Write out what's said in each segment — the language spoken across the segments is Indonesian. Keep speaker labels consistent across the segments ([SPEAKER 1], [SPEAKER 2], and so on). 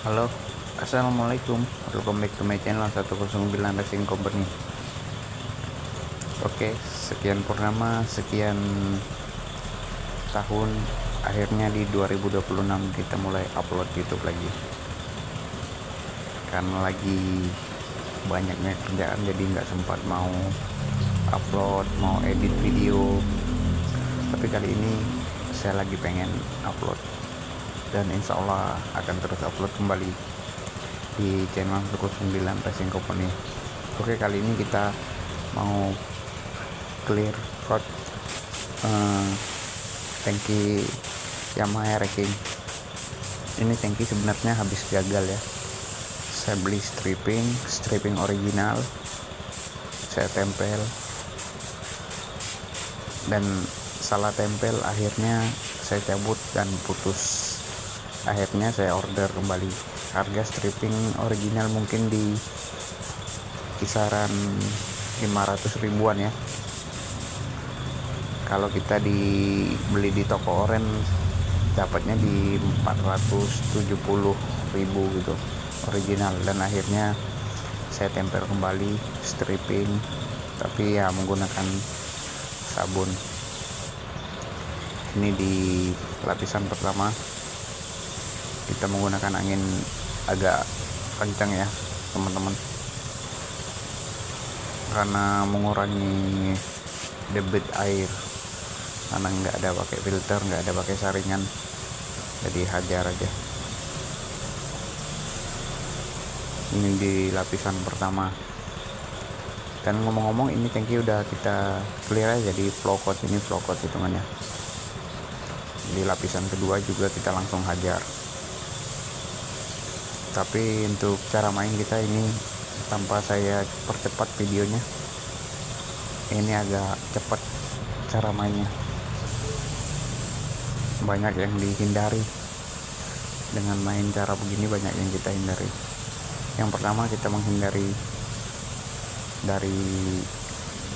[SPEAKER 1] Halo, assalamualaikum. Welcome back to my channel 109 Racing Company. Oke, sekian purnama, sekian tahun. Akhirnya di 2026 kita mulai upload YouTube lagi. Karena lagi banyaknya kerjaan, jadi nggak sempat mau upload, mau edit video. Tapi kali ini saya lagi pengen upload, dan insya Allah akan terus upload kembali di channel 109 Racing Company. Oke, kali ini kita mau clear coat tangki Yamaha Racing. Ini tangki sebenarnya habis gagal ya. Saya beli stripping original, saya tempel dan salah tempel, akhirnya saya cabut dan putus. Akhirnya saya order kembali. Harga stripping original mungkin di kisaran 500 ribuan ya. Kalau kita beli di toko oren dapatnya di 470 ribu gitu original, dan akhirnya saya tempel kembali stripping, tapi ya menggunakan sabun. Ini di lapisan pertama kita menggunakan angin agak kencang ya teman-teman, karena mengurangi debit air, karena nggak ada pakai filter, nggak ada pakai saringan, jadi hajar aja. Ini di lapisan pertama. Dan ngomong-ngomong, ini tangki udah kita clear aja, jadi flow coat, ini flow coat hitungannya. Di lapisan kedua juga kita langsung hajar. Tapi untuk cara main kita ini, tanpa saya percepat videonya, ini agak cepat cara mainnya. Banyak yang dihindari dengan main cara begini, banyak yang kita hindari. Yang pertama, kita menghindari dari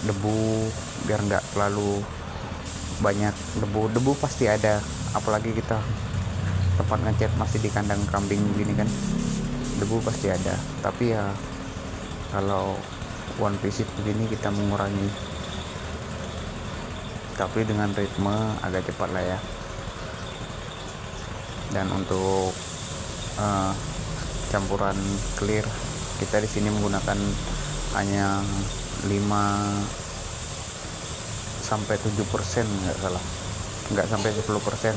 [SPEAKER 1] debu, biar nggak terlalu banyak debu pasti ada, apalagi kita tempat ngecat masih di kandang kambing begini kan, debu pasti ada. Tapi ya kalau one visit begini kita mengurangi, tapi dengan ritme agak cepat lah ya. Dan untuk campuran clear, kita di sini menggunakan hanya 5-7%, nggak salah, nggak sampai 10%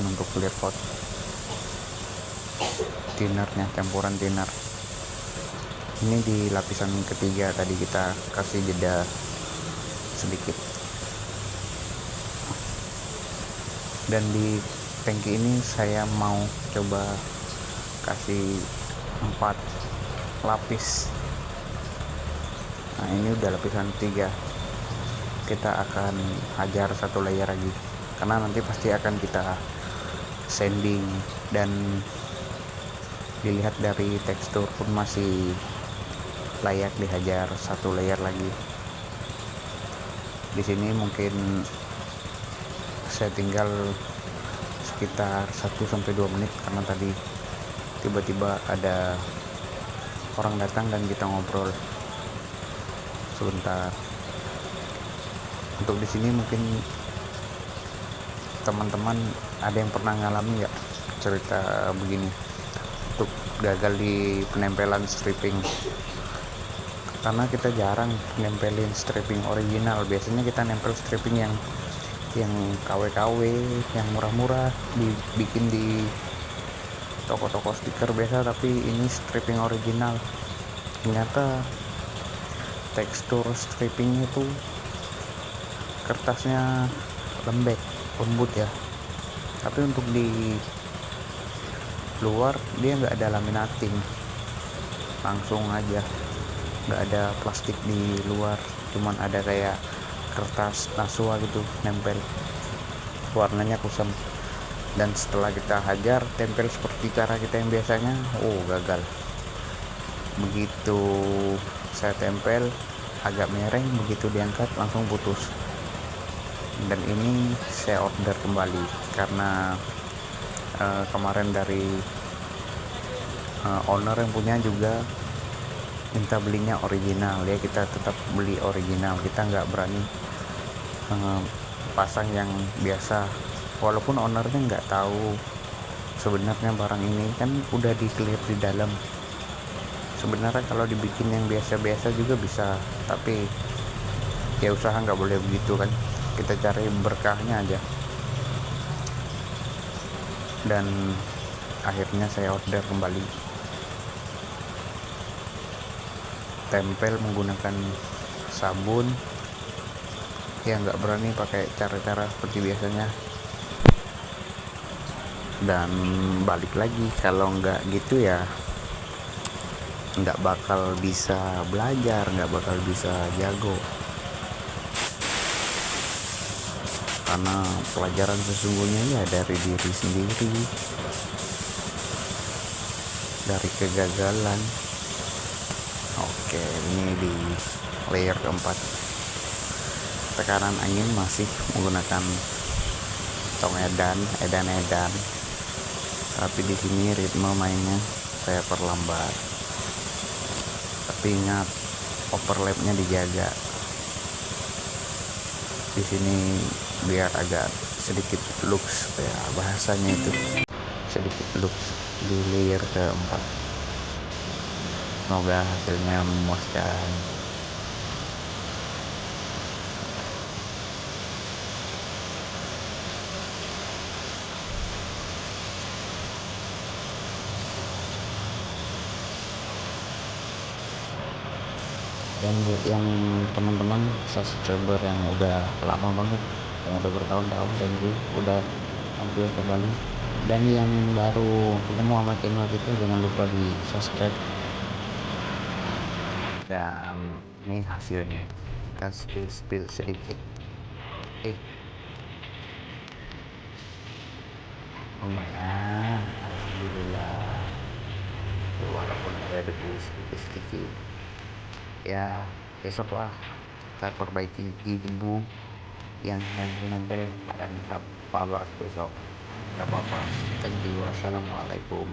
[SPEAKER 1] untuk clear coat. Thinnernya, campuran thinner ini di lapisan ketiga, tadi kita kasih jeda sedikit. Dan di tangki ini saya mau coba kasih 4 lapis. Nah, ini udah lapisan 3, kita akan hajar 1 layer lagi, karena nanti pasti akan kita sanding, dan dilihat dari tekstur pun masih layak dihajar 1 layer lagi. Di sini mungkin saya tinggal sekitar 1-2 menit, karena tadi tiba-tiba ada orang datang dan kita ngobrol sebentar. Untuk di sini mungkin teman-teman ada yang pernah ngalami nggak cerita begini, untuk gagal di penempelan stripping, karena kita jarang nempelin stripping original. Biasanya kita nempel stripping yang KW-KW, yang murah-murah, dibikin di toko-toko stiker biasa. Tapi ini stripping original, ternyata tekstur stripping itu kertasnya lembut ya, tapi untuk di luar dia nggak ada laminating, langsung aja, nggak ada plastik di luar, cuman ada kayak kertas nasua gitu nempel, warnanya kusam. Dan setelah kita hajar tempel seperti cara kita yang biasanya, gagal. Begitu saya tempel agak miring, begitu diangkat langsung putus. Dan ini saya order kembali, karena kemarin dari owner yang punya juga minta belinya original, ya kita tetap beli original, kita nggak berani pasang yang biasa, walaupun ownernya nggak tahu sebenarnya barang ini kan udah di clear di dalam. Sebenarnya kalau dibikin yang biasa-biasa juga bisa, tapi ya usaha nggak boleh begitu kan, kita cari berkahnya aja. Dan akhirnya saya order kembali, tempel menggunakan sabun, ya nggak berani pakai cara-cara seperti biasanya. Dan balik lagi, kalau nggak gitu ya nggak bakal bisa belajar, nggak bakal bisa jago, karena pelajaran sesungguhnya ya dari diri sendiri, dari kegagalan. Oke, ini di layer keempat, tekanan angin masih menggunakan tong edan, tapi di sini ritme mainnya saya perlambat. Tapi ingat, overlapnya dijaga di sini biar agak sedikit lux, ya bahasanya itu sedikit lux di layer keempat. Semoga hasilnya memuaskan. Dan buat yang teman-teman subscriber yang udah lama banget, yang udah bertahun-tahun dan gue udah tampil kembali, dan yang baru ketemu sama channel kita, jangan lupa di subscribe. Dan ini hasilnya, kita spill sedikit. Lumayan, alhamdulillah, walaupun ada debu sedikit, ya besok lah kita perbaiki gigimu yang nempel, dan apa besok, gak apa-apa. Thank you, wassalamualaikum.